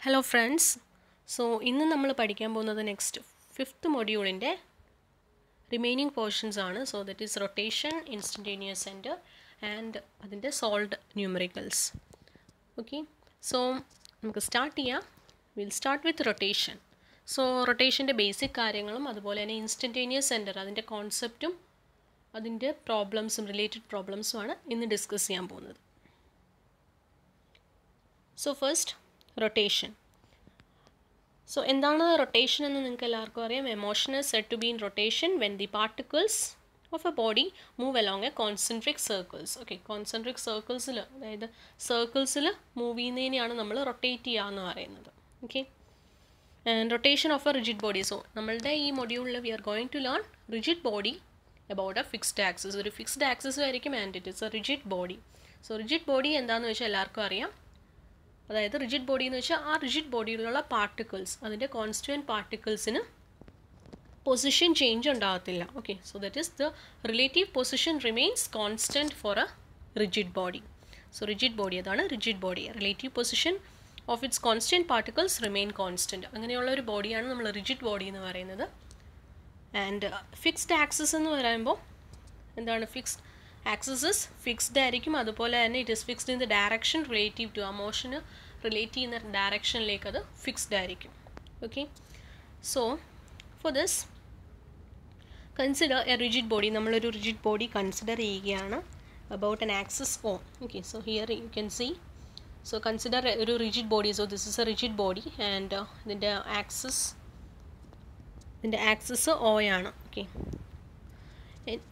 Hello friends. So ഇന്ന് നമ്മൾ പഠിക്കാൻ പോകുന്നത് നെക്സ്റ്റ് 5th മൊഡ്യൂളിൻ്റെ റിമൈനിങ് പോർഷൻസ് ആണ്. So that is rotation, instantaneous centre and അതിൻ്റെ സോൾവ്ഡ് ന്യൂമറിക്കൽസ്. ഓക്കെ, സോ നമുക്ക് സ്റ്റാർട്ട് ചെയ്യാം. Will start with rotation. So റൊട്ടേഷൻ്റെ ബേസിക് കാര്യങ്ങളും അതുപോലെ തന്നെ ഇൻസ്റ്റൻറ്റേനിയസ് സെൻറ്റർ അതിൻ്റെ കോൺസെപ്റ്റും അതിൻ്റെ പ്രോബ്ലംസും റിലേറ്റഡ് പ്രോബ്ലംസുമാണ് ഇന്ന് ഡിസ്കസ് ചെയ്യാൻ പോകുന്നത്. So first rotation. സോ എന്താണ് റൊട്ടേഷൻ എന്ന് നിങ്ങൾക്ക് എല്ലാവർക്കും അറിയാം. A motion is said to be in rotation when the particles of a body move along a concentric circles. Okay, concentric സർക്കിൾസിൽ, അതായത് സർക്കിൾസിൽ മൂവ് ചെയ്യുന്നതിനെയാണ് നമ്മൾ റൊട്ടേറ്റ് ചെയ്യുക എന്ന് പറയുന്നത്. Okay, and rotation of a rigid body. So നമ്മളുടെ ഈ മൊഡ്യൂളിൽ we are going to learn rigid body about a fixed axis. ഒരു ഫിക്സ്ഡ് ആക്സിസ് ആയിരിക്കും and it is a rigid body. So rigid body എന്താണെന്ന് വെച്ചാൽ എല്ലാവർക്കും അറിയാം. അതായത് റിജിഡ് ബോഡി എന്ന് വെച്ചാൽ ആ റിജിഡ് ബോഡിയിലുള്ള പാർട്ടിക്കിൾസ്, അതിൻ്റെ കോൺസ്റ്റുവൻറ്റ് പാർട്ടിക്കിൾസിന് പൊസിഷൻ ചേഞ്ച് ഉണ്ടാകത്തില്ല. Okay, so that is the relative position remains constant for a rigid body. So rigid body, അതാണ് rigid body. Relative position of its constant particles remain constant. അങ്ങനെയുള്ള ഒരു ബോഡിയാണ് നമ്മൾ rigid body എന്ന് പറയുന്നത്. And fixed axis എന്ന് പറയുമ്പോൾ എന്താണ്? ഫിക്സ്ഡ് ആക്സിസ് ഫിക്സ്ഡ് ആയിരിക്കും, അതുപോലെ തന്നെ it is fixed in the direction relative to ആ മോഷന് റിലേറ്റ് ചെയ്യുന്ന ഡയറക്ഷനിലേക്ക് അത് ഫിക്സ്ഡ് ആയിരിക്കും. Okay, so for this consider a rigid body. നമ്മളൊരു റിജിഡ് ബോഡി കൺസിഡർ ചെയ്യുകയാണ് about an axis O. Okay, so here you can see. So consider ഒരു rigid body. So this is a rigid body and ഇതിൻ്റെ axis O ആണ്. Okay,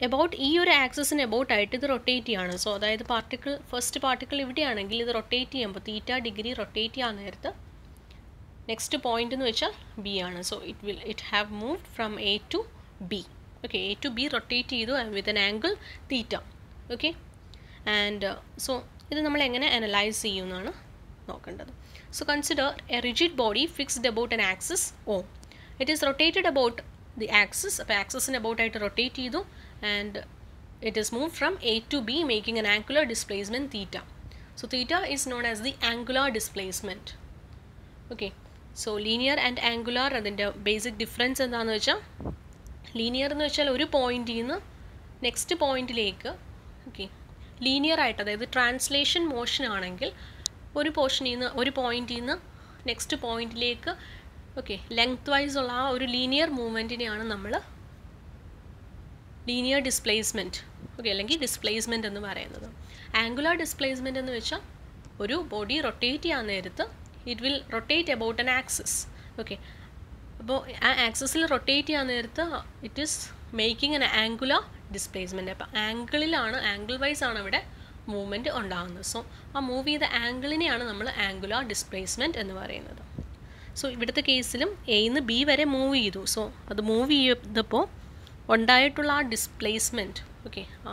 about ഈ ഒരു ആക്സിസിന് about ആയിട്ട് ഇത് rotate ചെയ്യാണ്. സോ അതായത് ഫസ്റ്റ് പാർട്ടിക്കിൾ ഇവിടെയാണെങ്കിൽ ഇത് റൊട്ടേറ്റ് ചെയ്യുമ്പോൾ θ റൊട്ടേറ്റ് ചെയ്യാൻ നേരത്ത് നെക്സ്റ്റ് പോയിന്റ് എന്ന് വെച്ചാൽ B ആണ്. So it have moved from A to B. Okay, A to B rotate ചെയ്തു with an angle θ. Okay, and so ഇത് നമ്മൾ എങ്ങനെ അനലൈസ് ചെയ്യുമെന്നാണ് നോക്കേണ്ടത്. So consider a rigid body fixed about an axis O. It is rotated about the axis. അപ്പോൾ ആക്സിസിന് about ആയിട്ട് rotate ചെയ്തു and it is moved from A to B making an angular displacement theta. So theta is known as the angular displacement. Okay, so linear and angular അതിൻ്റെ basic difference എന്താണെന്ന് വെച്ചാൽ, linear എന്ന് വെച്ചാൽ ഒരു പോയിന്റിൽ നിന്ന് നെക്സ്റ്റ് പോയിന്റിലേക്ക്, ഓക്കെ, ലീനിയർ ആയിട്ട്, അതായത് ട്രാൻസ്ലേഷൻ മോഷൻ ആണെങ്കിൽ ഒരു പോയിന്റിൽ നിന്ന് നെക്സ്റ്റ് പോയിന്റിലേക്ക്, ഓക്കെ, ലെങ്ത് വൈസ് ഉള്ള ആ ഒരു ലീനിയർ മൂവ്മെൻറ്റിനെയാണ് നമ്മൾ ലീനിയർ ഡിസ്പ്ലേസ്മെൻറ്റ്, ഓക്കെ, അല്ലെങ്കിൽ ഡിസ്പ്ലേസ്മെൻറ്റ് എന്ന് പറയുന്നത്. ആംഗുലാർ ഡിസ്പ്ലേസ്മെൻറ്റ് എന്ന് വെച്ചാൽ ഒരു ബോഡി റൊട്ടേറ്റ് ചെയ്യാൻ നേരത്ത് it will rotate about an axis. Okay, അപ്പോൾ ആ ആക്സിസിൽ റൊട്ടേറ്റ് ചെയ്യാൻ നേരത്ത് it is making N angular displacement. അപ്പോൾ ആംഗിൾ വൈസ് ആണ് ഇവിടെ മൂവ്മെൻറ്റ് ഉണ്ടാകുന്നത്. സോ ആ മൂവ് ചെയ്ത ആംഗിളിനെയാണ് നമ്മൾ ആംഗുലാർ ഡിസ്പ്ലേസ്മെൻറ്റ് എന്ന് പറയുന്നത്. സോ ഇവിടുത്തെ കേസിലും എയിൽ B വരെ മൂവ് ചെയ്തു. സോ അത് മൂവ് ചെയ്തപ്പോൾ ഉണ്ടായിട്ടുള്ള ആ ഡിസ്പ്ലേസ്മെൻറ്റ്, ഓക്കെ, ആ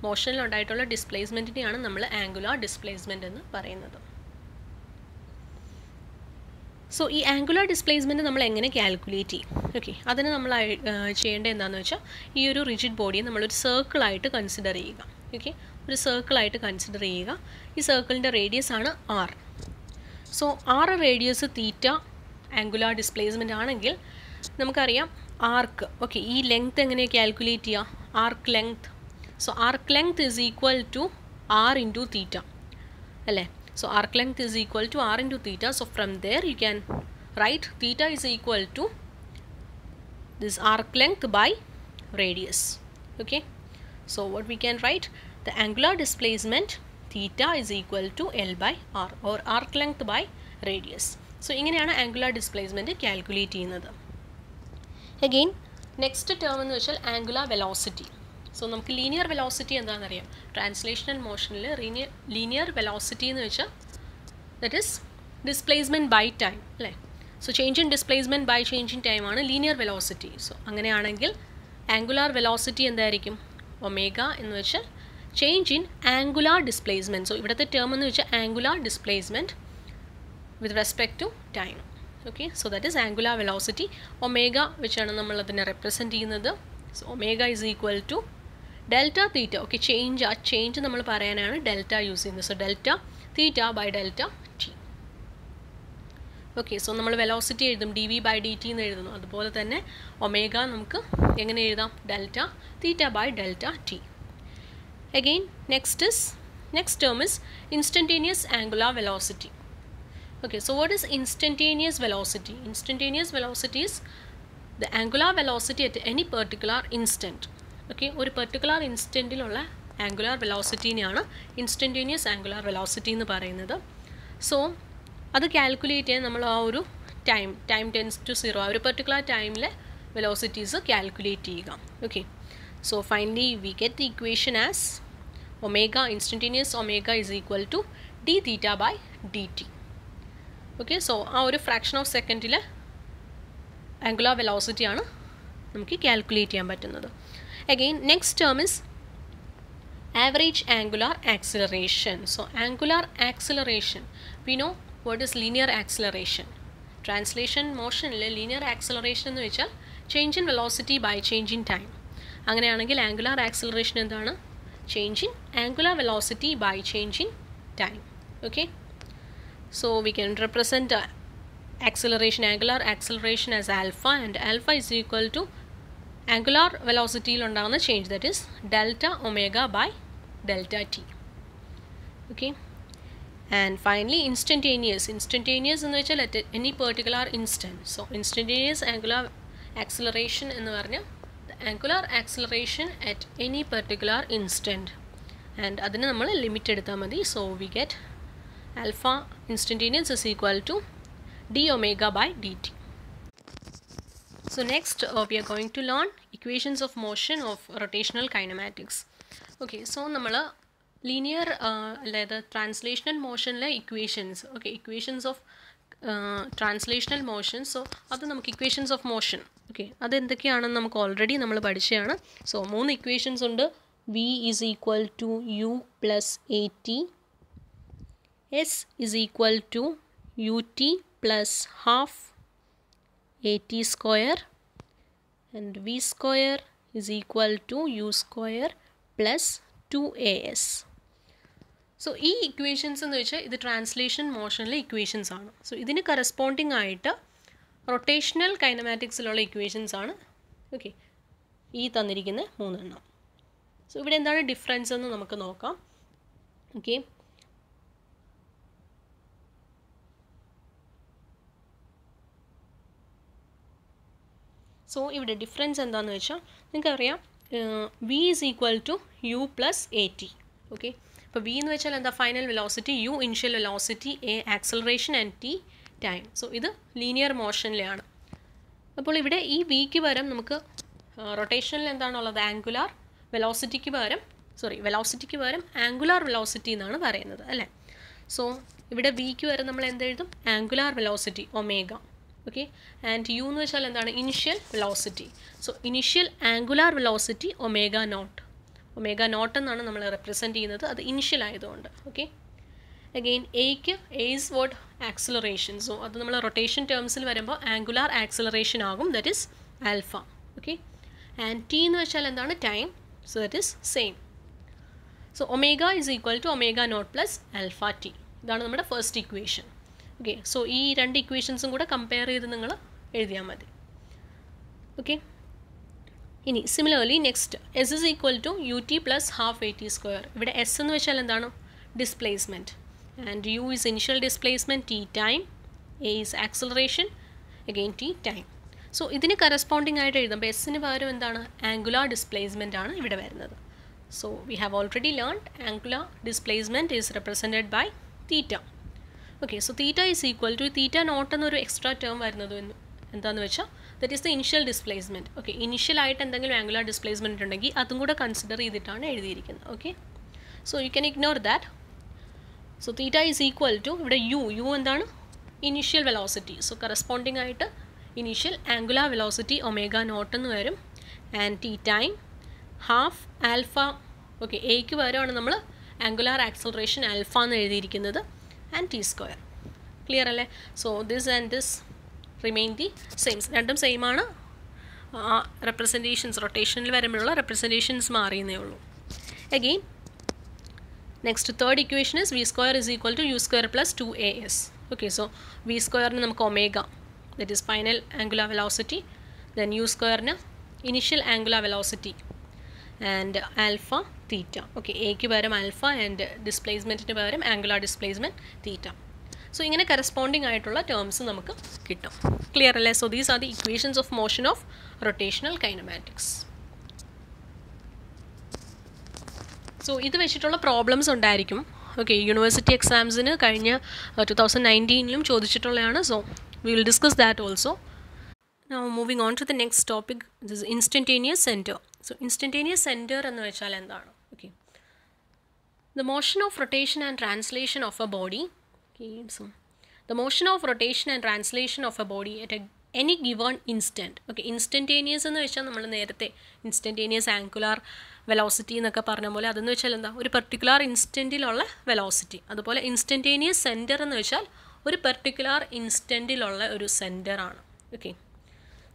മോഷനിൽ ഉണ്ടായിട്ടുള്ള ഡിസ്പ്ലേസ്മെൻറ്റിനെയാണ് നമ്മൾ ആംഗുലാർ ഡിസ്പ്ലേസ്മെൻറ്റ് എന്ന് പറയുന്നത്. സോ ഈ ആംഗുലാർ ഡിസ്പ്ലേസ്മെൻറ്റ് നമ്മൾ എങ്ങനെ കാൽക്കുലേറ്റ് ചെയ്യും? ഓക്കെ, അതിന് നമ്മൾ ചെയ്യേണ്ടത് എന്താണെന്ന് വെച്ചാൽ, ഈ ഒരു റിജിഡ് ബോഡിയെ നമ്മളൊരു സർക്കിളായിട്ട് കൺസിഡർ ചെയ്യുക. ഓക്കെ, ഒരു സർക്കിളായിട്ട് കൺസിഡർ ചെയ്യുക. ഈ സർക്കിളിൻ്റെ റേഡിയസ് ആണ് R. So R radius θ angular displacement ആണെങ്കിൽ നമുക്കറിയാം ആർക്ക്, ഓക്കെ, ഈ ലെങ്ത് എങ്ങനെ കാൽക്കുലേറ്റ് ചെയ്യുക? Arc length. So arc length is equal to R into θ അല്ലേ? So arc length is equal to R into θ. So from there you can write θ is equal to this arc length by radius. Okay, so what we can write? The angular displacement θ is equal to L by R or arc length by radius. So ഇങ്ങനെയാണ് angular displacement calculate ചെയ്യുന്നത്. Again next term എന്ന് വെച്ചാൽ angular velocity. So നമുക്ക് linear velocity എന്താണെന്നറിയാം. Translational മോഷനിൽ linear velocity എന്ന് വെച്ചാൽ that is displacement by time അല്ലേ? So change in displacement by change in time ആണ് ലീനിയർ വെലോസിറ്റി. സോ അങ്ങനെയാണെങ്കിൽ ആംഗുലാർ വെലോസിറ്റി എന്തായിരിക്കും? ഒമേഗ എന്ന് വെച്ചാൽ change in angular displacement. So ഇവിടുത്തെ ടേം എന്ന് വെച്ചാൽ angular displacement with respect to time. Okay, so that is angular velocity. Omega വെച്ചാണ് നമ്മൾ അതിനെ റെപ്രസെൻറ്റ് ചെയ്യുന്നത്. So omega is equal to delta theta. Okay, change നമ്മൾ പറയാനാണ് ഡെൽറ്റ യൂസ് ചെയ്യുന്നത്. So delta theta by delta T. Okay, so നമ്മൾ velocity എഴുതും D V by D T എന്ന് എഴുതുന്നു. അതുപോലെ തന്നെ ഒമേഗ നമുക്ക് എങ്ങനെ എഴുതാം? Delta theta by delta T. Again next term is instantaneous angular velocity. Okay, so what is instantaneous velocity? Instantaneous velocity is the angular velocity at any particular instant. Okay, ഒരു particular ഇൻസ്റ്റൻറ്റിലുള്ള angular വെലോസിറ്റീനെയാണ് instantaneous angular velocity എന്ന് പറയുന്നത്. So അത് calculate ചെയ്യാൻ നമ്മൾ ആ ഒരു ടൈം ടെൻസ് ടു 0 ആ ഒരു പെർട്ടിക്കുലർ ടൈമിലെ വെലോസിറ്റീസ് കാൽക്കുലേറ്റ് ചെയ്യുക. Okay, so finally we get the equation as omega instantaneous omega is equal to D theta by D T. Okay, so ആ ഒരു ഫ്രാക്ഷൻ ഓഫ് സെക്കൻഡിൽ ആംഗുലാർ വെലോസിറ്റിയാണ് നമുക്ക് കാൽക്കുലേറ്റ് ചെയ്യാൻ പറ്റുന്നത്. Again next term is average angular acceleration. So angular acceleration, we know what is linear acceleration. Translation motion linear acceleration എന്ന് വെച്ചാൽ change in velocity by change in time. അങ്ങനെയാണെങ്കിൽ angular acceleration എന്താണ്? Change in angular velocity by change in time. Okay, so we can represent acceleration, angular acceleration as alpha, and alpha is equal to angular velocity ഉണ്ടാകുന്ന change, that is delta omega by delta t. Okay, and finally instantaneous എന്ന് വെച്ചാൽ at any particular instant. So instantaneous angular acceleration എന്ന് പറഞ്ഞാൽ the angular acceleration at any particular instant, and അതിന് നമ്മൾ limit എടുത്താൽ മതി. So we get alpha instantaneous is equal to d omega by dt. So next we are going to learn equations of motion of rotational kinematics. Okay, so നമ്മൾ linear അതായത് translational മോഷനിലെ equations, okay, equations of translational motion. So അത് നമുക്ക് equations of motion, okay, അതെന്തൊക്കെയാണെന്ന് നമുക്ക് already നമ്മൾ പഠിച്ചതാണ്. So 3 equations ഉണ്ട്. V is equal to U plus A t, s is equal to U T plus half at square, and v square is equal to u square plus 2as. So ഈ equations എന്ന് വെച്ചാൽ ഇത് translation മോഷനിലെ equations ആണ്. So ഇതിന് corresponding ആയിട്ട് rotational കൈനമാറ്റിക്സിലുള്ള equations ആണ്. Okay, ഈ തന്നിരിക്കുന്ന 3 എണ്ണം. സോ ഇവിടെ എന്താണ് ഡിഫറൻസ് എന്ന് നമുക്ക് നോക്കാം. ഓക്കെ, സോ ഇവിടെ ഡിഫറൻസ് എന്താണെന്ന് വെച്ചാൽ നിങ്ങൾക്കറിയാം V is equal to U plus A T. Okay, അപ്പോൾ വി എന്ന് വെച്ചാൽ എന്താ? Final velocity, U initial velocity, A acceleration and T time. So ഇത് ലീനിയർ മോഷനിലാണ്. അപ്പോൾ ഇവിടെ ഈ വിക്ക് പകരം നമുക്ക് റൊട്ടേഷനിൽ എന്താണുള്ളത്? ആംഗുലാർ വെലോസിറ്റിക്ക് പകരം ആംഗുലാർ വെലോസിറ്റി എന്നാണ് പറയുന്നത്, അല്ലേ? സോ ഇവിടെ വിക്ക് പകരം നമ്മൾ എന്തെഴുതും? Angular velocity omega. Okay, and u എന്ന് വെച്ചാൽ എന്താണ്? Initial velocity. So initial angular velocity omega naught എന്നാണ് നമ്മൾ റെപ്രസെൻറ്റ് ചെയ്യുന്നത്, അത് ഇനിഷ്യൽ ആയതുകൊണ്ട്. ഓക്കെ, അഗെയിൻ എയ്ക്ക് ഈസ് വാട്ട്? ആക്സിലറേഷൻ. സോ അത് നമ്മൾ റൊട്ടേഷൻ ടേംസിൽ വരുമ്പോൾ ആംഗുലാർ ആക്സിലറേഷൻ ആകും, that is alpha. Okay, and t എന്ന് വെച്ചാൽ എന്താണ്? Time. So that is same. So omega is equal to omega naught plus alpha t. ഇതാണ് നമ്മുടെ ഫസ്റ്റ് ഇക്വേഷൻ. ഓക്കെ, സോ ഈ 2 ഇക്വേഷൻസും കൂടെ കമ്പയർ ചെയ്ത് നിങ്ങൾ എഴുതിയാൽ മതി. ഓക്കെ, ഇനി similarly next S is equal to U T plus half A T square. ഇവിടെ എസ് എന്ന് വെച്ചാൽ എന്താണ്? Displacement, and U is initial displacement, T time, A is acceleration, again T time. So ഇതിന് കറസ്പോണ്ടിങ് ആയിട്ട് എഴുതുമ്പോൾ എസ്സിന് പകരം എന്താണ്? ആംഗുലാർ ഡിസ്പ്ലേസ്മെൻ്റ് ആണ് ഇവിടെ വരുന്നത്. So we have already learned angular displacement is represented by theta. Okay, so theta is equal to theta naught എന്നൊരു extra term വരുന്നത് എന്താണെന്ന് വെച്ചാൽ that is the initial displacement. Okay, ഇനിഷ്യലായിട്ട് എന്തെങ്കിലും ആംഗുലാർ ഡിസ്പ്ലേസ്മെൻറ്റ് ഉണ്ടെങ്കിൽ അതും കൂടെ കൺസിഡർ ചെയ്തിട്ടാണ് എഴുതിയിരിക്കുന്നത്. Okay, so you can ignore that. So theta is equal to ഇവിടെ യു എന്താണ്? Initial velocity. സോ കറസ്പോണ്ടിങ് ആയിട്ട് initial angular velocity omega naught എന്ന് വരും, and T time half alpha. Okay, എയ്ക്ക് പകരമാണ് നമ്മൾ ആംഗുലാർ ആക്സലറേഷൻ ആൽഫ എന്ന് എഴുതിയിരിക്കുന്നത്, and t square. Clear അല്ലേ? So this and this remain the same. രണ്ടും സെയിം ആണ്. റെപ്രസെൻറ്റേഷൻസ് റൊട്ടേഷനിൽ വരുമ്പോഴുള്ള റെപ്രസെൻറ്റേഷൻസ് മാറിയെന്നേ ഉള്ളൂ. Again next third equation is V square is equal to U square plus 2as. Okay, so v square ന് നമുക്ക് omega, that is final angular velocity, then u square ന് initial angular velocity and alpha theta. Okay, a ക്ക് പകരം alpha and ഡിസ്പ്ലേസ്മെൻറ്റിന് പകരം angular displacement theta. So ഇങ്ങനെ corresponding ആയിട്ടുള്ള terms നമുക്ക് കിട്ടും. ക്ലിയർ അല്ലേ? So these are the equations of motion of rotational kinematics. So ഇത് വെച്ചിട്ടുള്ള പ്രോബ്ലംസ് ഉണ്ടായിരിക്കും. ഓക്കെ, യൂണിവേഴ്സിറ്റി എക്സാംസിന് കഴിഞ്ഞ 2019 ചോദിച്ചിട്ടുള്ളതാണ്. So we will discuss that also. Now moving on to the next topic, this is instantaneous center. So instantaneous center എന്ന് വെച്ചാൽ എന്താണ്? Okay, the motion of rotation and translation of a body. Okay, so the motion of rotation and translation of a body at any given instant. Okay, instantaneous എന്ന് വെച്ചാൽ നമ്മൾ നേരത്തെ instantaneous angular velocity എന്നൊക്കെ പറഞ്ഞ പോലെ അതെന്ന് വെച്ചാൽ എന്താ, ഒരു പെർട്ടിക്കുലർ ഇൻസ്റ്റൻറ്റിലുള്ള വെലോസിറ്റി. അതുപോലെ ഇൻസ്റ്റൻറ്റേനിയസ് സെൻറ്റർ എന്ന് വെച്ചാൽ ഒരു പെർട്ടിക്കുലർ ഇൻസ്റ്റൻറ്റിലുള്ള ഒരു സെൻറ്ററാണ്. Okay,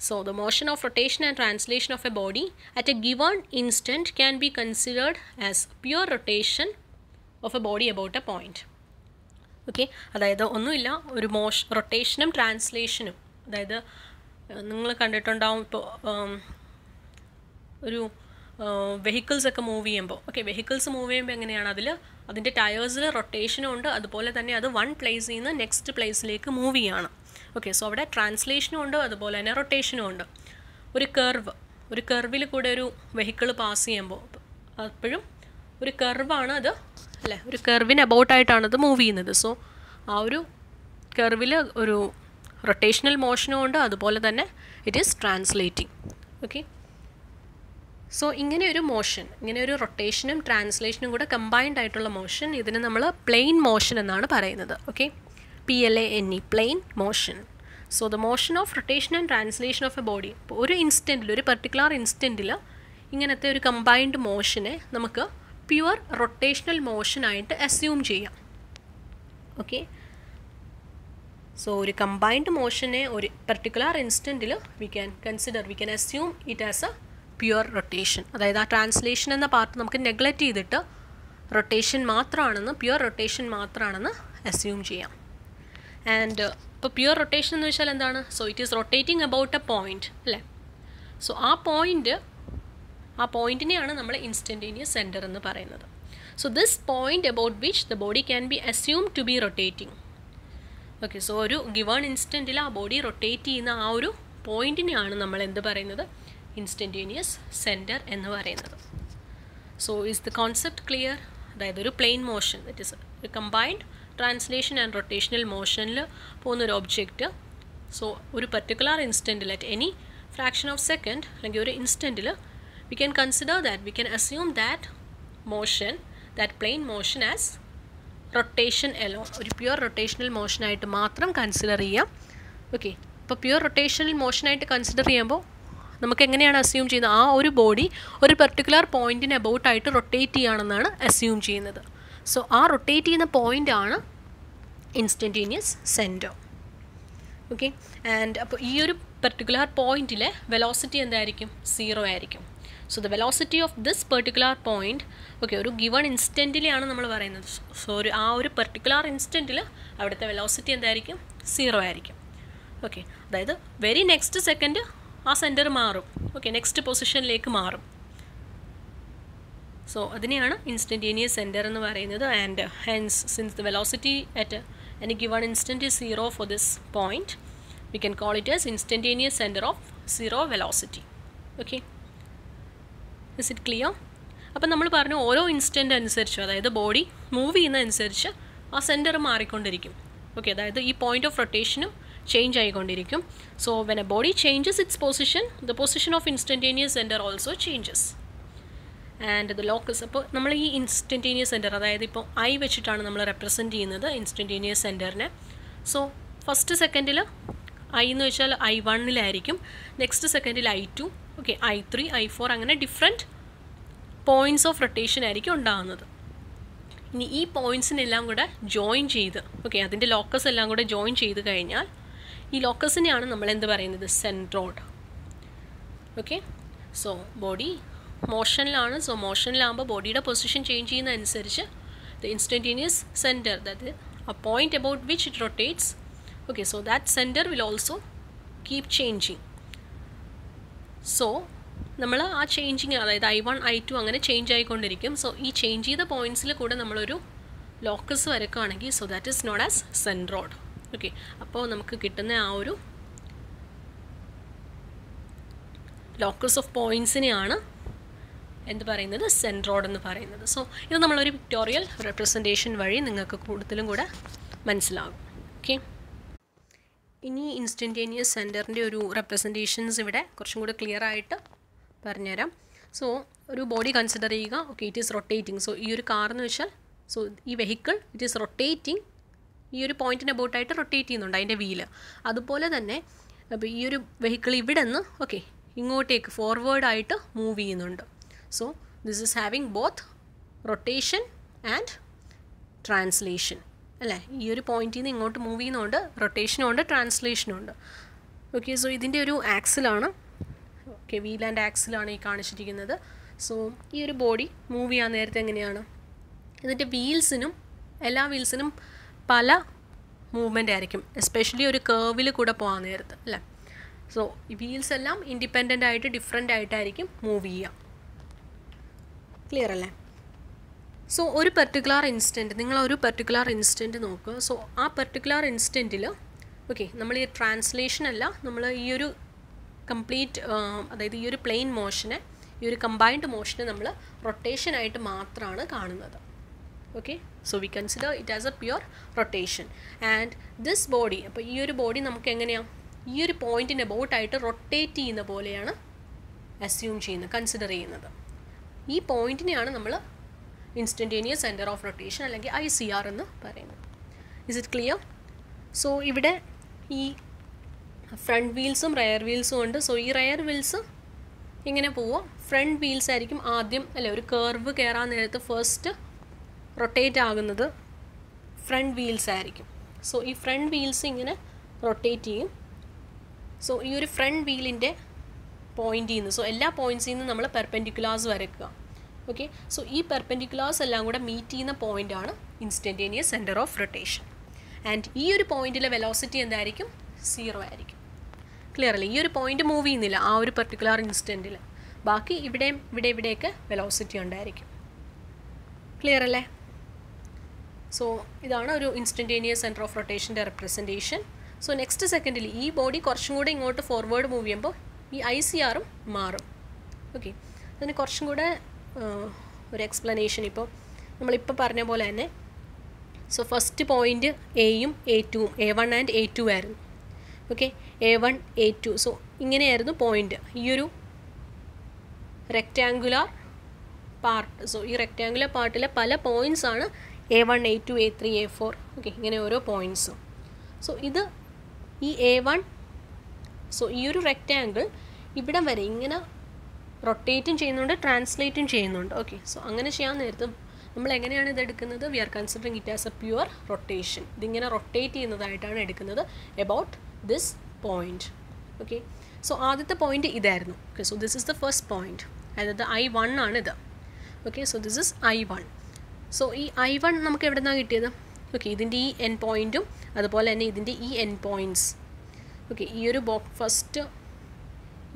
so the motion of rotation and translation of a body at a given instant can be considered as pure rotation of a body about a point. Okay, അതായത് ഒന്നുമില്ല, ഒരു റൊട്ടേഷനും ട്രാൻസ്ലേഷനും. അതായത് നിങ്ങൾ കണ്ടിട്ടുണ്ടാവും ഇപ്പോൾ ഒരു വെഹിക്കിൾസ് ഒക്കെ മൂവ് ചെയ്യുമ്പോൾ. ഓക്കെ, വെഹിക്കിൾസ് മൂവ് ചെയ്യുമ്പോൾ എങ്ങനെയാണ്, അതിൻ്റെ ടയേഴ്സിൽ റൊട്ടേഷനും ഉണ്ട്, അതുപോലെ തന്നെ അത് വൺ പ്ലേസിൽ നിന്ന് നെക്സ്റ്റ് പ്ലേസിലേക്ക് മൂവ് ചെയ്യാണ്. ഓക്കെ, സോ അവിടെ ട്രാൻസ്ലേഷനും ഉണ്ട്, അതുപോലെ തന്നെ റൊട്ടേഷനും ഉണ്ട്. ഒരു കർവിൽ കൂടെ ഒരു വെഹിക്കിൾ പാസ് ചെയ്യുമ്പോൾ അപ്പോഴും ഒരു കർവാണ് അത്, അല്ലേ, ഒരു കർവിന് അബൌട്ടായിട്ടാണ് അത് മൂവ് ചെയ്യുന്നത്. സോ ആ ഒരു കർവിൽ ഒരു റൊട്ടേഷണൽ മോഷനും ഉണ്ട്, അതുപോലെ തന്നെ it is translating. Okay, so ഇങ്ങനെ ഒരു മോഷൻ, ഇങ്ങനെ ഒരു റൊട്ടേഷനും ട്രാൻസ്ലേഷനും കൂടെ കമ്പൈൻഡ് ആയിട്ടുള്ള മോഷൻ, ഇതിന് നമ്മൾ പ്ലെയിൻ മോഷൻ എന്നാണ് പറയുന്നത്. Okay, PLANE, plane motion. So the motion of rotation and translation of a body, ഇപ്പോൾ ഒരു ഇൻസ്റ്റൻറ്റിൽ, ഒരു പെർട്ടിക്കുലർ ഇൻസ്റ്റൻറ്റിൽ ഇങ്ങനത്തെ ഒരു കമ്പൈൻഡ് മോഷനെ നമുക്ക് പ്യുവർ റൊട്ടേഷണൽ മോഷനായിട്ട് അസ്യൂം ചെയ്യാം. ഓക്കെ, സോ ഒരു കമ്പൈൻഡ് മോഷനെ ഒരു പെർട്ടിക്കുലർ ഇൻസ്റ്റൻറ്റിൽ we can assume it as a pure rotation. അതായത് ആ ട്രാൻസ്ലേഷൻ എന്ന പാർട്ട് നമുക്ക് നെഗ്ലക്റ്റ് ചെയ്തിട്ട് റൊട്ടേഷൻ മാത്രമാണെന്ന്, പ്യുവർ റൊട്ടേഷൻ മാത്രമാണെന്ന് അസ്യൂം ചെയ്യാം. ആൻഡ് ഇപ്പോൾ പ്യുവർ റൊട്ടേഷൻ എന്ന് വെച്ചാൽ എന്താണ്? So it is rotating about a point, അല്ലേ? സോ ആ പോയിൻറ്റിനെയാണ് നമ്മൾ ഇൻസ്റ്റൻറ്റേനിയസ് സെൻറ്റർ എന്ന് പറയുന്നത്. So this point about which the body can be assume to be rotating. Okay, so ഒരു ഗിവൺ ഇൻസ്റ്റൻറ്റിൽ ആ ബോഡി റൊട്ടേറ്റ് ചെയ്യുന്ന ആ ഒരു പോയിൻറ്റിനെയാണ് നമ്മൾ എന്ത് പറയുന്നത്? ഇൻസ്റ്റൻറ്റേനിയസ് സെൻറ്റർ എന്ന് പറയുന്നത്. So is the concept clear? അതായത് ഒരു പ്ലെയിൻ മോഷൻ, ദറ്റ് ഈസ് ഒരു കമ്പൈൻഡ് ട്രാൻസ്ലേഷൻ ആൻഡ് റൊട്ടേഷണൽ മോഷനിൽ പോകുന്നൊരു ഒബ്ജക്റ്റ്. സോ ഒരു പെർട്ടിക്കുലർ ഇൻസ്റ്റൻറ്റിൽ at any fraction of second അല്ലെങ്കിൽ ഒരു ഇൻസ്റ്റൻറ്റിൽ we can consider that, we can assume that motion, that plane motion as rotation alone. ഒരു പ്യുവർ റൊട്ടേഷണൽ മോഷനായിട്ട് മാത്രം കൺസിഡർ ചെയ്യാം. ഓക്കെ, ഇപ്പോൾ പ്യുവർ റൊട്ടേഷണൽ മോഷനായിട്ട് കൺസിഡർ ചെയ്യുമ്പോൾ നമുക്ക് എങ്ങനെയാണ് അസ്യൂം ചെയ്യുന്നത്? ആ ഒരു ബോഡി ഒരു പെർട്ടിക്കുലർ പോയിൻറ്റിന് അബൌട്ടായിട്ട് റൊട്ടേറ്റ് ചെയ്യുകയാണെന്നാണ് അസ്യൂം ചെയ്യുന്നത്. സോ ആ റൊട്ടേറ്റ് ചെയ്യുന്ന പോയിൻ്റാണ് ഇൻസ്റ്റൻറ്റേനിയസ് സെൻറ്റർ. ഓക്കെ, ആൻഡ് അപ്പോൾ ഈ ഒരു പെർട്ടിക്കുലർ പോയിൻറ്റിലെ വെലോസിറ്റി എന്തായിരിക്കും? 0 ആയിരിക്കും. So the velocity of this particular point, okay, ഒരു ഗിവൺ ഇൻസ്റ്റൻറ്റിലെയാണ് നമ്മൾ പറയുന്നത്. സോ ആ ഒരു പെർട്ടിക്കുലർ ഇൻസ്റ്റൻറ്റിൽ അവിടുത്തെ വെലോസിറ്റി എന്തായിരിക്കും? 0 ആയിരിക്കും. ഓക്കെ, അതായത് വെരി നെക്സ്റ്റ് സെക്കൻഡ് ആ സെൻറ്റർ മാറും. ഓക്കെ, നെക്സ്റ്റ് പൊസിഷനിലേക്ക് മാറും. സോ അതിനെയാണ് ഇൻസ്റ്റൻറ്റേനിയസ് സെൻറ്റർ എന്ന് പറയുന്നത്. And hence since the velocity at any given instant is 0 for this point, we can call it as instantaneous center of 0 velocity. Okay, is it clear? അപ്പോൾ നമ്മൾ പറഞ്ഞു ഓരോ instant അനുസരിച്ച്, അതായത് ബോഡി മൂവ് ചെയ്യുന്ന അനുസരിച്ച് ആ സെൻറ്റർ മാറിക്കൊണ്ടിരിക്കും. ഓക്കെ, അതായത് ഈ പോയിൻ്റ് ഓഫ് റൊട്ടേഷനും ചേഞ്ച് ആയിക്കൊണ്ടിരിക്കും. So when a body changes its position, the position of instantaneous centre also changes. And the locus, അപ്പോൾ നമ്മൾ ഈ ഇൻസ്റ്റൻറ്റേനിയസ് സെൻറ്റർ, അതായത് ഇപ്പോൾ ഐ വെച്ചിട്ടാണ് നമ്മൾ റെപ്രസെൻറ്റ് ചെയ്യുന്നത് ഇൻസ്റ്റൻറ്റേനിയസ് സെൻറ്ററിനെ. സോ ഫസ്റ്റ് സെക്കൻഡിൽ ഐ എന്ന് വെച്ചാൽ I1-ലായിരിക്കും, നെക്സ്റ്റ് സെക്കൻഡിൽ I2, ഓക്കെ, I3, I4, അങ്ങനെ ഡിഫറെൻറ്റ് പോയിൻറ്റ്സ് ഓഫ് റൊട്ടേഷൻ ആയിരിക്കും ഉണ്ടാകുന്നത്. ഇനി ഈ പോയിൻറ്റ്സിനെല്ലാം കൂടെ ജോയിൻ ചെയ്ത്, ഓക്കെ, അതിൻ്റെ ലോക്കസ് എല്ലാം കൂടെ ജോയിൻ ചെയ്ത് കഴിഞ്ഞാൽ ഈ ലോക്കസിനെയാണ് നമ്മൾ എന്ത് പറയുന്നത്? സെൻട്രോയിഡ്. ഓക്കെ, സോ ബോഡി മോഷനിലാണ്. സോ മോഷനിലാകുമ്പോൾ ബോഡിയുടെ പൊസിഷൻ ചേഞ്ച് ചെയ്യുന്ന അനുസരിച്ച് ദ ഇൻസ്റ്റൻറ്റേനിയസ് സെൻറ്റർ, അതായത് a point about which it rotates. Okay, so that center will also keep changing. So നമ്മൾ ആ ചേഞ്ചിങ്, അതായത് I1 I2 അങ്ങനെ ചേഞ്ച് ആയിക്കൊണ്ടിരിക്കും. സോ ഈ ചേഞ്ച് ചെയ്ത പോയിൻറ്റ്സിൽ കൂടെ നമ്മളൊരു ലോക്കസ് വരക്കുകയാണെങ്കിൽ, so that is note as centrode. Okay, അപ്പോൾ നമുക്ക് കിട്ടുന്ന ആ ഒരു ലോക്കസ് ഓഫ് പോയിൻറ്റ്സിനെയാണ് എന്ത് പറയുന്നത്, സെൻട്രോഡ് എന്ന് പറയുന്നത്. സോ ഇത് നമ്മളൊരു പിക്ടോറിയൽ റെപ്രസെൻറ്റേഷൻ വഴി നിങ്ങൾക്ക് കൂടുതലും കൂടെ മനസ്സിലാകും. ഓക്കെ, ഇനി ഇൻസ്റ്റൻറ്റേനിയസ് സെൻറ്ററിൻ്റെ ഒരു റെപ്രസെൻറ്റേഷൻസ് ഇവിടെ കുറച്ചും കൂടെ ക്ലിയർ ആയിട്ട് പറഞ്ഞുതരാം. സോ ഒരു ബോഡി കൺസിഡർ ചെയ്യുക. Okay, it is rotating. So ഈ ഒരു കാർ എന്ന് വെച്ചാൽ, സോ ഈ വെഹിക്കിൾ ഇറ്റ് ഈസ് റൊട്ടേറ്റിംഗ്, ഈ ഒരു പോയിൻറ്റിന് അബൌട്ടായിട്ട് റൊട്ടേറ്റ് ചെയ്യുന്നുണ്ട് അതിൻ്റെ വീല്. അതുപോലെ തന്നെ അപ്പോൾ ഈ ഒരു വെഹിക്കിൾ ഇവിടെ നിന്ന് ഓക്കെ ഇങ്ങോട്ടേക്ക് ഫോർവേഡായിട്ട് മൂവ് ചെയ്യുന്നുണ്ട്. So this is having both rotation and translation അല്ലേ. ഈ ഒരു പോയിൻറ്റിൽ നിന്ന് ഇങ്ങോട്ട് മൂവ് ചെയ്യുന്നുണ്ട്, റൊട്ടേഷനും ഉണ്ട്, ട്രാൻസ്ലേഷനും ഉണ്ട്. ഓക്കെ, സോ ഇതിൻ്റെ ഒരു ആക്സിലാണ്, ഓക്കെ വീൽ ആൻഡ് ആക്സിലാണ് ഈ കാണിച്ചിരിക്കുന്നത്. സോ ഈ ഒരു ബോഡി മൂവ് ചെയ്യാൻ നേരത്തെ എങ്ങനെയാണ്, ഇതിൻ്റെ വീൽസിനും എല്ലാ വീൽസിനും പല മൂവ്മെൻ്റ് ആയിരിക്കും, എസ്പെഷ്യലി ഒരു കേർവിൽ കൂടെ പോകാൻ നേരത്ത് അല്ലേ. സോ ഈ വീൽസ് എല്ലാം ഇൻഡിപെൻഡൻ്റ് ആയിട്ട് ഡിഫറെൻ്റ് ആയിട്ടായിരിക്കും മൂവ് ചെയ്യുക. ക്ലിയർ അല്ലേ? സോ ഒരു പെർട്ടിക്കുലർ ഇൻസ്റ്റൻറ്റ്, നിങ്ങളൊരു പെർട്ടിക്കുലർ ഇൻസ്റ്റൻറ്റ് നോക്കുക. സോ ആ പെർട്ടിക്കുലർ ഇൻസ്റ്റൻറ്റിൽ ഓക്കെ നമ്മൾ ഈ ട്രാൻസ്ലേഷൻ അല്ല, നമ്മൾ ഈ ഒരു കംപ്ലീറ്റ് അതായത് ഈ ഒരു പ്ലെയിൻ മോഷനെ, ഈ ഒരു കമ്പൈൻഡ് മോഷനെ നമ്മൾ റൊട്ടേഷനായിട്ട് മാത്രമാണ് കാണുന്നത്. Okay, so we consider it as a pure rotation. And this body, അപ്പോൾ ഈ ഒരു ബോഡി നമുക്ക് എങ്ങനെയാണ് ഈ ഒരു പോയിൻറ്റിന് അബൌട്ടായിട്ട് റൊട്ടേറ്റ് ചെയ്യുന്ന പോലെയാണ് അസ്യൂം ചെയ്യുന്നത്, കൺസിഡർ ചെയ്യുന്നത്. ഈ പോയിൻറ്റിനെയാണ് നമ്മൾ ഇൻസ്റ്റൻറ്റേനിയസ് സെൻറ്റർ ഓഫ് റൊട്ടേഷൻ അല്ലെങ്കിൽ ICR എന്ന് പറയുന്നത്. Is it clear? സോ ഇവിടെ ഈ ഫ്രണ്ട് വീൽസും റയർ വീൽസും ഉണ്ട്. സോ ഈ റയർ വീൽസ് ഇങ്ങനെ പോവുക, ഫ്രണ്ട് വീൽസ് ആയിരിക്കും ആദ്യം അല്ലേ, ഒരു കർവ് കയറാൻ നേരത്ത് ഫസ്റ്റ് റൊട്ടേറ്റ് ആകുന്നത് ഫ്രണ്ട് വീൽസ് ആയിരിക്കും. സോ ഈ ഫ്രണ്ട് വീൽസ് ഇങ്ങനെ റൊട്ടേറ്റ് ചെയ്യും. സോ ഈ ഒരു ഫ്രണ്ട് വീലിൻ്റെ പോയിൻറ്റിൽ നിന്ന്, സോ എല്ലാ പോയിൻറ്റ്സിൽ നിന്ന് നമ്മൾ പെർപെൻഡിക്കുലാർസ് വരയ്ക്കുക. ഓക്കെ, സോ ഈ പെർപെൻഡിക്കുലാർസ് എല്ലാം കൂടെ മീറ്റ് ചെയ്യുന്ന പോയിൻ്റാണ് instantaneous centre of rotation. And ഈ ഒരു പോയിൻറ്റിലെ വെലോസിറ്റി എന്തായിരിക്കും, 0 ആയിരിക്കും. ക്ലിയർ അല്ലേ? ഈ ഒരു പോയിൻ്റ് മൂവ് ചെയ്യുന്നില്ല ആ ഒരു പെർട്ടിക്കുലർ ഇൻസ്റ്റൻറ്റിൽ, ബാക്കി ഇവിടെയൊക്കെ വെലോസിറ്റി ഉണ്ടായിരിക്കും. ക്ലിയർ അല്ലേ? സോ ഇതാണ് ഒരു ഇൻസ്റ്റൻറ്റേനിയസ് സെൻറ്റർ ഓഫ് റൊട്ടേഷൻ്റെ റെപ്രസെൻറ്റേഷൻ. സോ നെക്സ്റ്റ് സെക്കൻഡിൽ ഈ ബോഡി കുറച്ചും കൂടെ ഇങ്ങോട്ട് ഫോർവേഡ് മൂവ് ചെയ്യുമ്പോൾ ഈ ICRും മാറും. ഓക്കെ, അതിന് കുറച്ചും കൂടെ ഒരു എക്സ്പ്ലനേഷൻ ഇപ്പോൾ നമ്മളിപ്പോൾ പറഞ്ഞ പോലെ തന്നെ. സോ ഫസ്റ്റ് പോയിൻ്റ് എയും A2ഉം A1 ആൻഡ് A2 ആയിരുന്നു. Okay, A1 A2. സോ ഇങ്ങനെയായിരുന്നു പോയിൻ്റ്, ഈ ഒരു റെക്റ്റാങ്കുലർ പാർട്ട്. സോ ഈ റെക്റ്റാങ്കുലർ പാർട്ടിലെ പല പോയിൻറ്റ്സ് ആണ് A1 A2 A3 A4. Okay, ഇങ്ങനെ ഓരോ പോയിൻറ്റ്സും. സോ ഇത് ഈ A1, സോ ഈ ഒരു റെക്റ്റാങ്കിൾ ഇവിടം വരെ ഇങ്ങനെ റൊട്ടേറ്റും ചെയ്യുന്നുണ്ട്, ട്രാൻസ്ലേറ്റും ചെയ്യുന്നുണ്ട്. ഓക്കെ, സോ അങ്ങനെ ചെയ്യാൻ നേരത്തും നമ്മൾ എങ്ങനെയാണ് ഇത് എടുക്കുന്നത്, we are considering it as a pure rotation. ഇതിങ്ങനെ റൊട്ടേറ്റ് ചെയ്യുന്നതായിട്ടാണ് എടുക്കുന്നത് about this point. Okay, so ആദ്യത്തെ പോയിൻറ്റ് ഇതായിരുന്നു. Okay, so this is the first point, അതായത് I1 ആണ് ഇത്. Okay, so this is I1. സോ ഈ I1 നമുക്ക് എവിടെ നിന്നാണ് കിട്ടിയത്? ഓക്കെ, ഇതിൻ്റെ ഈ എൻ പോയിൻറ്റും അതുപോലെ തന്നെ ഇതിൻ്റെ ഈ എൻ പോയിൻറ്റ്സ്. ഓക്കെ, ഈ ഒരു ഫസ്റ്റ്